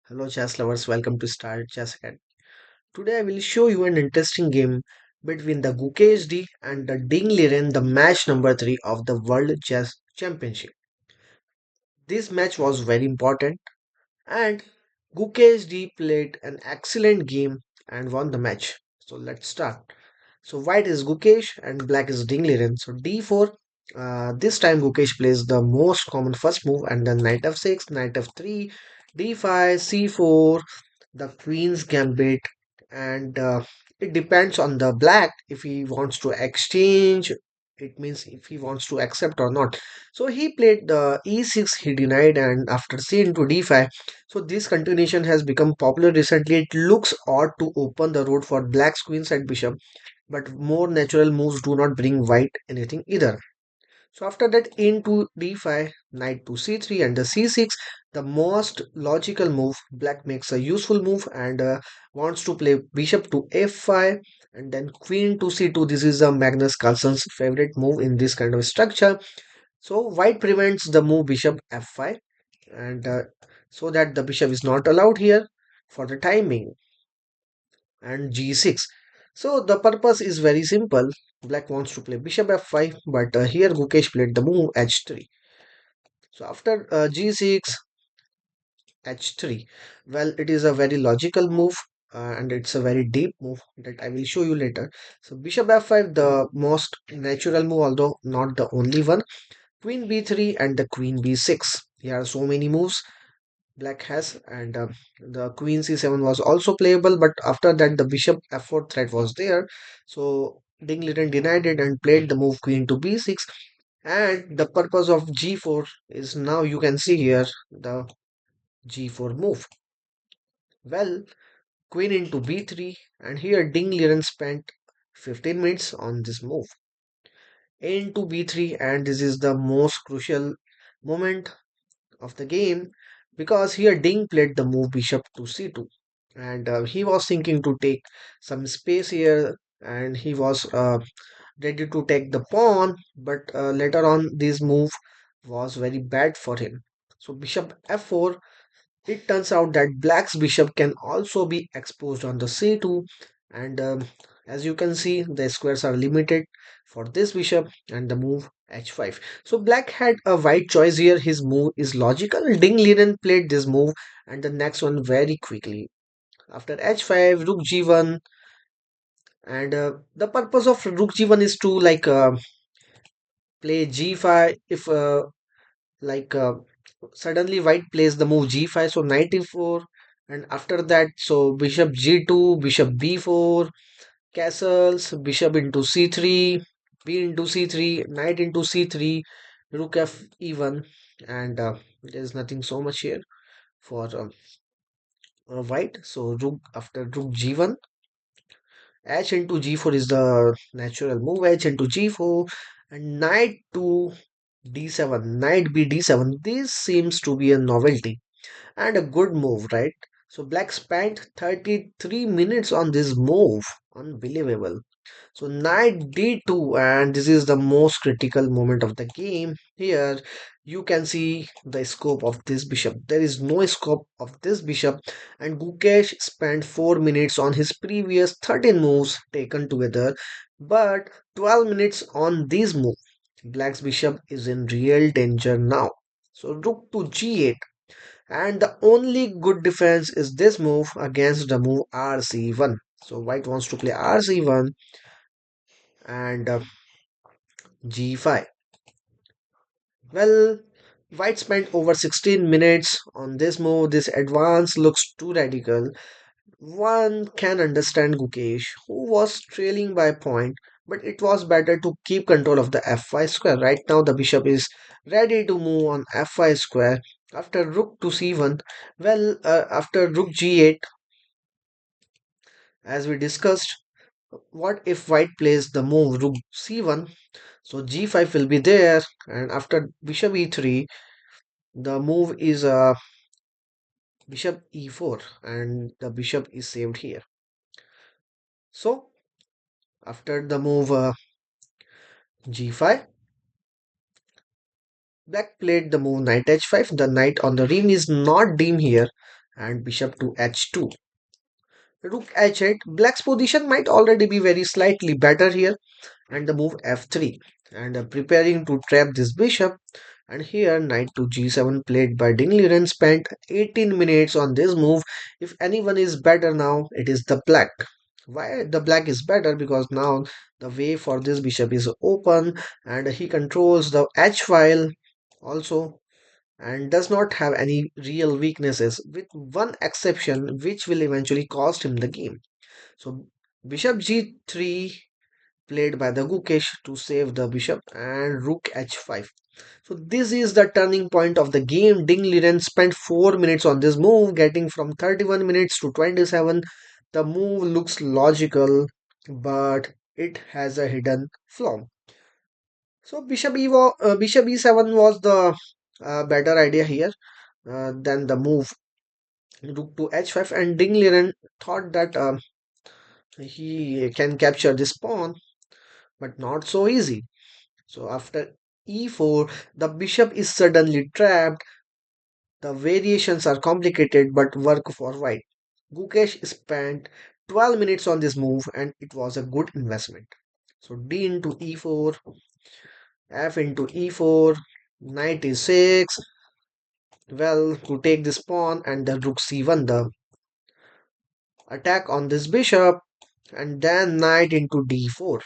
Hello chess lovers, welcome to Start Chess Academy. Today I will show you an interesting game between the Gukesh D and the Ding Liren, the match number 3 of the World Chess Championship. This match was very important and Gukesh D played an excellent game and won the match. So let's start. So white is Gukesh and black is Ding Liren. So d4. This time Gukesh plays the most common first move and then knight f6, knight f3, d5, c4, the queen's gambit, and it depends on the black if he wants to exchange. It means if he wants to accept or not. So he played the e6, he denied, and after c into d5. So this continuation has become popular recently. It looks odd to open the road for black's queens and bishop, but more natural moves do not bring white anything either. So after that, into d5, knight to c3 and the c6, the most logical move. Black makes a useful move and wants to play bishop to f5 and then queen to c2. This is Magnus Carlsen's favorite move in this kind of structure. So white prevents the move bishop f5 and so that the bishop is not allowed here for the timing, and g6. So the purpose is very simple. Black wants to play bishop f5, but here Gukesh played the move h3. So after g6, h3, well, it is a very logical move and it's a very deep move that I will show you later. So bishop f5, the most natural move, although not the only one. Queen b3 and the queen b6. Here are so many moves black has, and the queen c7 was also playable, but after that the bishop f4 threat was there. So Ding Liren denied it and played the move queen to b6, and the purpose of g4 is now you can see here the g4 move. Well, queen into b3, and here Ding Liren spent 15 minutes on this move into b3, and this is the most crucial moment of the game because here Ding played the move bishop to c2, and he was thinking to take some space here, and he was ready to take the pawn, but later on this move was very bad for him. So bishop f4, it turns out that black's bishop can also be exposed on the c2, and as you can see the squares are limited for this bishop and the move h5. So black had a white choice here. His move is logical. Ding Liren played this move and the next one very quickly. After h5, rook g1, and the purpose of rook g1 is to play g5 if like suddenly white plays the move g5, so knight e4, and after that so bishop g2, bishop b4, castles, bishop into c3, b into c3, knight into c3, rook f e1, and there's nothing so much here for white. So rook, after rook g1, h into g4 is the natural move, h into g4, and knight to d7, knight b d7. This seems to be a novelty and a good move, right? So black spent 33 minutes on this move. Unbelievable. So knight d2, and this is the most critical moment of the game. Here you can see the scope of this bishop. There is no scope of this bishop, and Gukesh spent 4 minutes on his previous 13 moves taken together, but 12 minutes on this move. Black's bishop is in real danger now. So rook to g8, and the only good defense is this move against the move rc1. So white wants to play rc1 and g5. Well, white spent over 16 minutes on this move. This advance looks too radical. One can understand Gukesh, who was trailing by a point, but it was better to keep control of the f5 square. Right now, the bishop is ready to move on f5 square. After rook to c1, well, after rook g8, as we discussed, what if white plays the move rook c1? So g5 will be there, and after bishop e3, the move is bishop e4, and the bishop is saved here. So after the move g5, black played the move knight h5. The knight on the ring is not dim here, and bishop to h2. Rook h8. Black's position might already be very slightly better here, and the move f3, and preparing to trap this bishop. And here knight to g7 played by Ding Liren spent 18 minutes on this move. If anyone is better now, it is the black. Why the black is better? Because now the way for this bishop is open, and he controls the h file also, and does not have any real weaknesses, with one exception which will eventually cost him the game. So bishop g3 played by the Gukesh to save the bishop, and rook h5. So this is the turning point of the game. Ding Liren spent 4 minutes on this move, getting from 31 minutes to 27. The move looks logical, but it has a hidden flaw. So bishop e7 was the better idea here than the move rook to h5, and Ding Liren thought that he can capture this pawn, but not so easy. So after e4, the bishop is suddenly trapped. The variations are complicated but work for white. Gukesh spent 12 minutes on this move, and it was a good investment. So d into e4, f into e4, knight e6. Well, to take this pawn, and the rook c1, the attack on this bishop, and then knight into d4.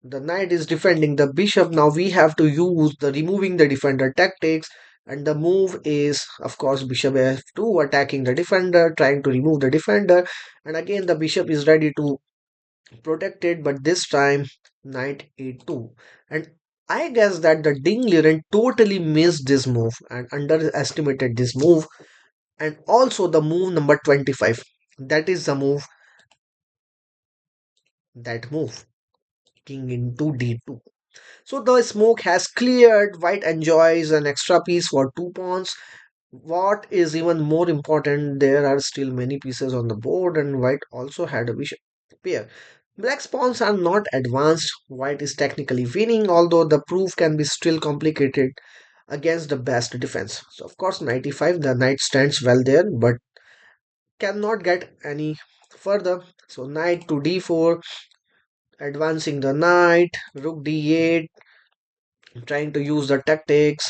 The knight is defending the bishop. Now we have to use the removing the defender tactics, and the move is of course bishop f2, attacking the defender, trying to remove the defender, and again the bishop is ready to protect it, but this time knight a2. And I guess that the Ding Liren totally missed this move and underestimated this move, and also the move number 25. That is the move, that move, king into d2. So the smoke has cleared, white enjoys an extra piece for 2 pawns. What is even more important, there are still many pieces on the board, and white also had a bishop pair. Black's pawns are not advanced. White is technically winning, although the proof can be still complicated against the best defense. So of course, 95, the knight stands well there, but cannot get any further. So knight to d4, advancing the knight, rook d8, trying to use the tactics.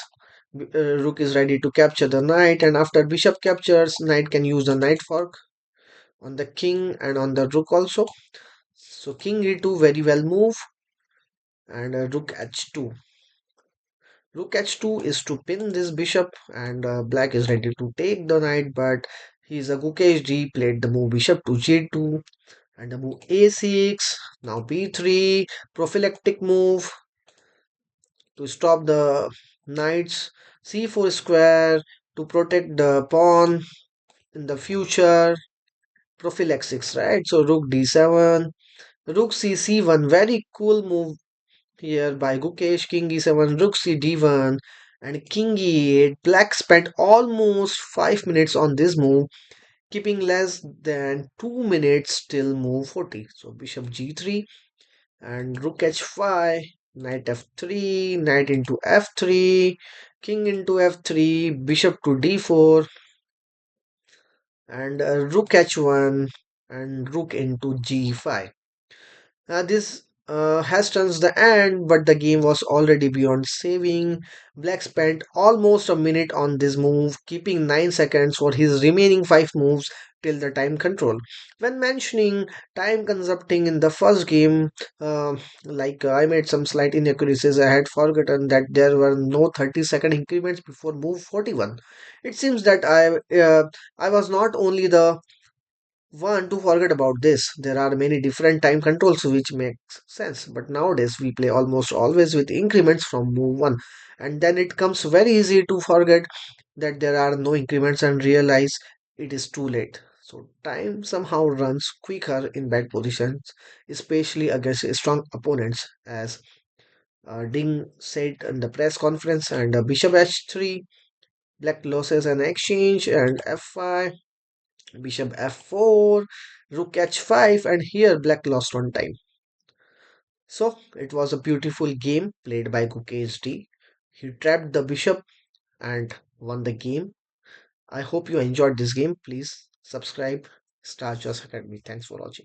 Rook is ready to capture the knight, and after bishop captures, knight can use the knight fork on the king and on the rook also. So king e2, very well move, and rook h2. Rook h2 is to pin this bishop, and black is ready to take the knight, but he's a Gukesh D played the move bishop to g2, and the move a6. Now b3, prophylactic move to stop the knights, c4 square to protect the pawn in the future, prophylaxis, right? So rook d7, rook c c1, very cool move here by Gukesh, king e7, rook c d1, and king e8. Black spent almost 5 minutes on this move, keeping less than 2 minutes till move 40. So bishop g3, and rook h5, knight f3, knight into f3, king into f3, bishop to d4, and rook h1, and rook into g5. This has turns the end, but the game was already beyond saving. Black spent almost a minute on this move, keeping 9 seconds for his remaining 5 moves till the time control. When mentioning time consuming in the first game, uh, I made some slight inaccuracies. I had forgotten that there were no 30-second increments before move 41. It seems that I was not only the one to forget about this. There are many different time controls which makes sense, but nowadays we play almost always with increments from move 1, and then it comes very easy to forget that there are no increments and realize it is too late. So time somehow runs quicker in bad positions, especially against strong opponents, as Ding said in the press conference. And bishop h3, black loses an exchange, and f5, bishop f4, rook h5, and here black lost on time. So it was a beautiful game played by Gukesh D. He trapped the bishop and won the game. I hope you enjoyed this game. Please subscribe Star Chess Academy. Thanks for watching.